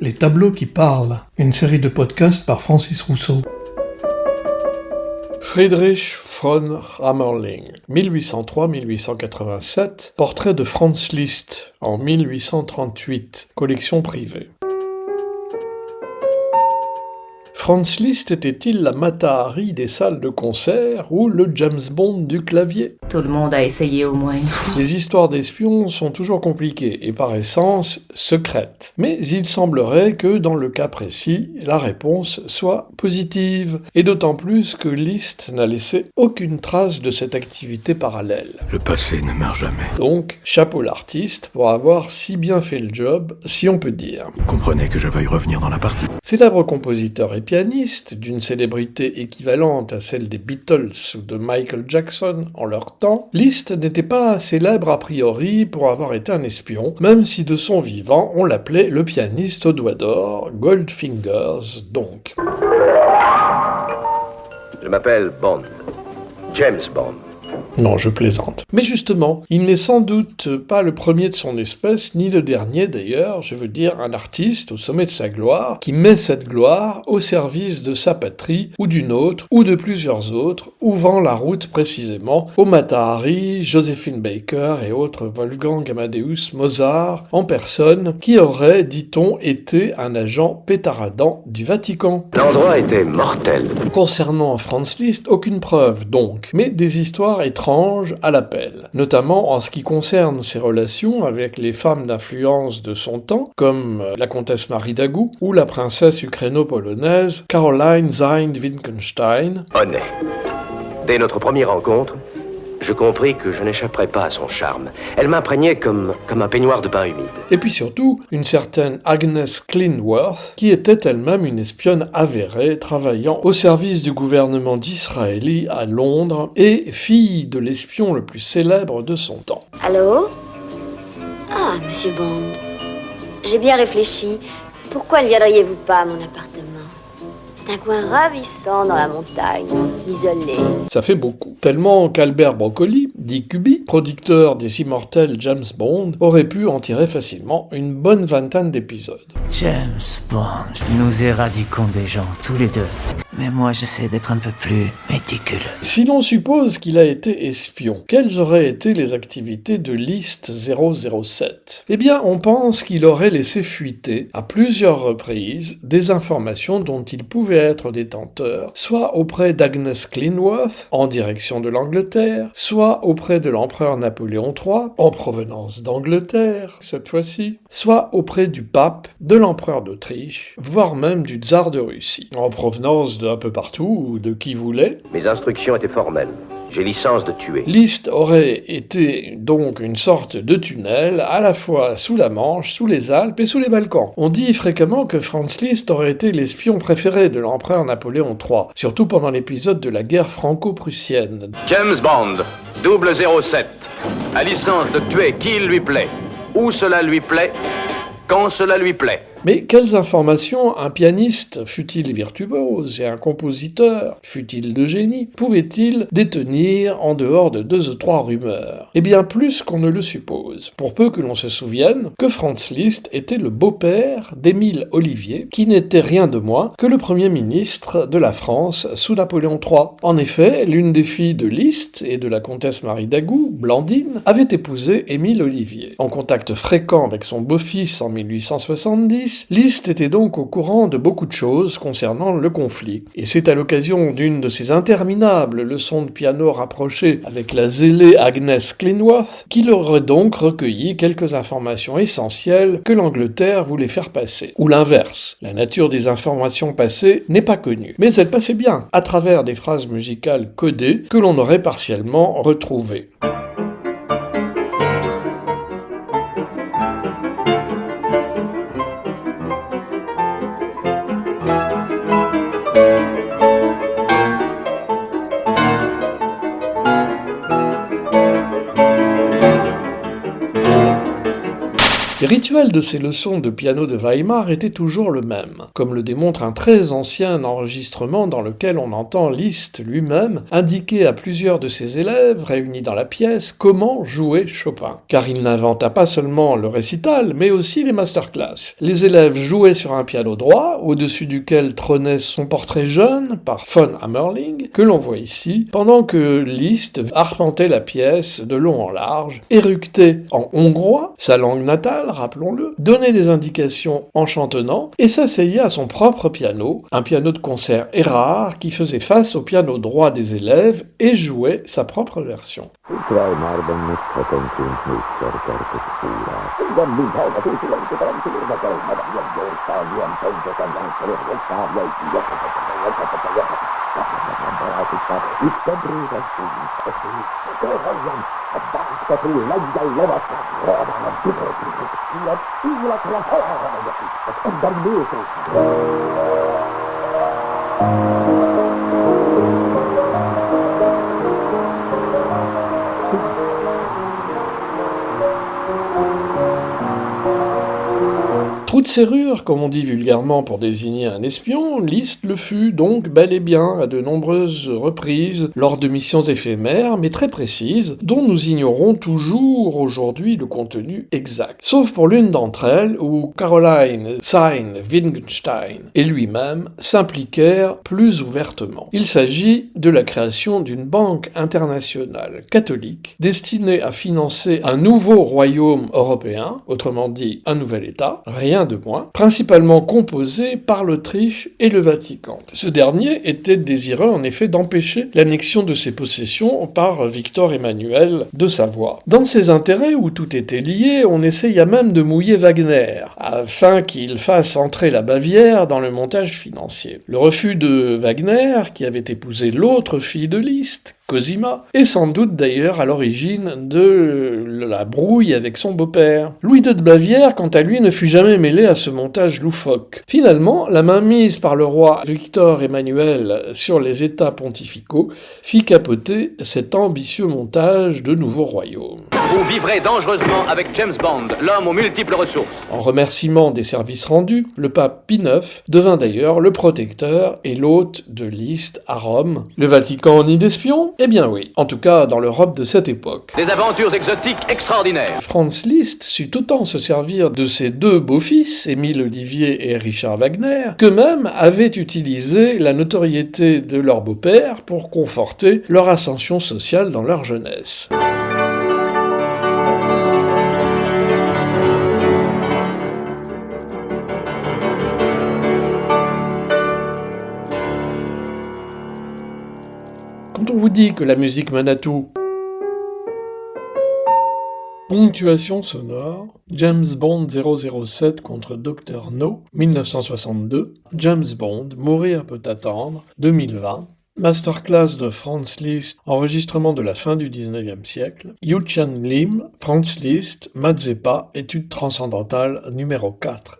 Les tableaux qui parlent, une série de podcasts par Francis Rousseau. Friedrich von Hammerling, 1803-1887, portrait de Franz Liszt, en 1838, collection privée. Franz Liszt était-il la Mata Hari des salles de concert ou le James Bond du clavier ? Tout le monde a essayé au moins une fois. Les histoires d'espions sont toujours compliquées et par essence secrètes. Mais il semblerait que dans le cas précis, la réponse soit positive. Et d'autant plus que Liszt n'a laissé aucune trace de cette activité parallèle. Le passé ne meurt jamais. Donc, chapeau l'artiste pour avoir si bien fait le job, si on peut dire. Comprenez que je veuille revenir dans la partie. Célèbre compositeur et pianiste, d'une célébrité équivalente à celle des Beatles ou de Michael Jackson en leur temps, Liszt n'était pas célèbre a priori pour avoir été un espion, même si de son vivant on l'appelait le pianiste au doigt d'or, Goldfingers donc. Je m'appelle Bond. James Bond. Non, je plaisante. Mais justement, il n'est sans doute pas le premier de son espèce, ni le dernier d'ailleurs, je veux dire un artiste au sommet de sa gloire, qui met cette gloire au service de sa patrie, ou d'une autre, ou de plusieurs autres, ouvrant la route précisément au Mata Hari, Josephine Baker et autres Wolfgang Amadeus Mozart, en personne, qui aurait, dit-on, été un agent pétaradant du Vatican. L'endroit était mortel. Concernant Franz Liszt, aucune preuve donc, mais des histoires étranges à l'appel, notamment en ce qui concerne ses relations avec les femmes d'influence de son temps, comme la comtesse Marie d'Agoult ou la princesse ukraino-polonaise Caroline Wittgenstein. Honnête. Dès notre première rencontre, je compris que je n'échapperais pas à son charme. Elle m'imprégnait comme un peignoir de pain humide. Et puis surtout, une certaine Agnes Klindworth, qui était elle-même une espionne avérée, travaillant au service du gouvernement d'Israël à Londres, et fille de l'espion le plus célèbre de son temps. Allô ? Ah, monsieur Bond. J'ai bien réfléchi. Pourquoi ne viendriez-vous pas à mon appartement ? C'est un coin ravissant dans la montagne, isolé. Ça fait beaucoup. Tellement qu'Albert Broccoli, dit Kubi, producteur des immortels James Bond, aurait pu en tirer facilement une bonne vingtaine d'épisodes. James Bond, nous éradiquons des gens tous les deux. Mais moi, j'essaie d'être un peu plus méticuleux. Si l'on suppose qu'il a été espion, quelles auraient été les activités de Liszt 007 ? Eh bien, on pense qu'il aurait laissé fuiter, à plusieurs reprises, des informations dont il pouvait être détenteur, soit auprès d'Agnes Klindworth, en direction de l'Angleterre, soit auprès de l'empereur Napoléon III, en provenance d'Angleterre, cette fois-ci, soit auprès du pape, de l'empereur d'Autriche, voire même du tsar de Russie, en provenance d'un peu partout, ou de qui voulait. Mes instructions étaient formelles. J'ai licence de tuer. Liszt aurait été donc une sorte de tunnel, à la fois sous la Manche, sous les Alpes et sous les Balkans. On dit fréquemment que Franz Liszt aurait été l'espion préféré de l'empereur Napoléon III, surtout pendant l'épisode de la guerre franco-prussienne. James Bond, 007, a licence de tuer qui il lui plaît, où cela lui plaît, quand cela lui plaît. Mais quelles informations un pianiste, fût-il virtuose, et un compositeur, fût-il de génie, pouvait-il détenir en dehors de 2 ou 3 rumeurs ? Eh bien plus qu'on ne le suppose, pour peu que l'on se souvienne que Franz Liszt était le beau-père d'Émile Ollivier, qui n'était rien de moins que le premier ministre de la France sous Napoléon III. En effet, l'une des filles de Liszt et de la comtesse Marie d'Agoult, Blandine, avait épousé Émile Ollivier. En contact fréquent avec son beau-fils en 1870, Liszt était donc au courant de beaucoup de choses concernant le conflit. Et c'est à l'occasion d'une de ses interminables leçons de piano rapprochées avec la zélée Agnes Klindworth qu'il aurait donc recueilli quelques informations essentielles que l'Angleterre voulait faire passer. Ou l'inverse. La nature des informations passées n'est pas connue. Mais elles passaient bien, à travers des phrases musicales codées que l'on aurait partiellement retrouvées. Les rituels de ces leçons de piano de Weimar étaient toujours le même, comme le démontre un très ancien enregistrement dans lequel on entend Liszt lui-même indiquer à plusieurs de ses élèves réunis dans la pièce comment jouer Chopin. Car il n'inventa pas seulement le récital, mais aussi les masterclass. Les élèves jouaient sur un piano droit, au-dessus duquel trônait son portrait jeune par von Hammerling, que l'on voit ici, pendant que Liszt arpentait la pièce de long en large, éructait en hongrois, sa langue natale, rappelons-le, donnait des indications en chantonnant, et s'asseyait à son propre piano, un piano de concert Erard qui faisait face au piano droit des élèves et jouait sa propre version. Trou de serrure, comme on dit vulgairement pour désigner un espion, Liszt le fut donc bel et bien à de nombreuses reprises lors de missions éphémères, mais très précises, dont nous ignorons toujours aujourd'hui le contenu exact. Sauf pour l'une d'entre elles, où Caroline Sein-Wittgenstein et lui-même s'impliquèrent plus ouvertement. Il s'agit de la création d'une banque internationale catholique destinée à financer un nouveau royaume européen, autrement dit un nouvel État, rien de moins, principalement composé par l'Autriche et le Vatican. Ce dernier était désireux en effet d'empêcher l'annexion de ses possessions par Victor Emmanuel de Savoie. Dans ses intérêts où tout était lié, on essaya même de mouiller Wagner, afin qu'il fasse entrer la Bavière dans le montage financier. Le refus de Wagner, qui avait épousé l'autre fille de Liszt, Cosima, est sans doute d'ailleurs à l'origine de la brouille avec son beau-père. Louis II de Bavière, quant à lui, ne fut jamais mêlé à ce montage loufoque. Finalement, la mainmise par le roi Victor Emmanuel sur les États pontificaux fit capoter cet ambitieux montage de nouveau royaume. Vous vivrez dangereusement avec James Bond, l'homme aux multiples ressources. En remerciement des services rendus, le pape Pie IX devint d'ailleurs le protecteur et l'hôte de Liszt à Rome. Le Vatican ni d'espions? Eh bien oui, en tout cas dans l'Europe de cette époque. Des aventures exotiques extraordinaires. Franz Liszt sut autant se servir de ses deux beaux-fils, Émile Olivier et Richard Wagner, qu'eux-mêmes avaient utilisé la notoriété de leur beau-père pour conforter leur ascension sociale dans leur jeunesse. Quand on vous dit que la musique mène à tout, ponctuation sonore, James Bond 007 contre Dr. No, 1962, James Bond, Mourir peut attendre, 2020, Masterclass de Franz Liszt, enregistrement de la fin du 19e siècle, Yu Chan Lim, Franz Liszt, Mazeppa, étude transcendantale numéro 4.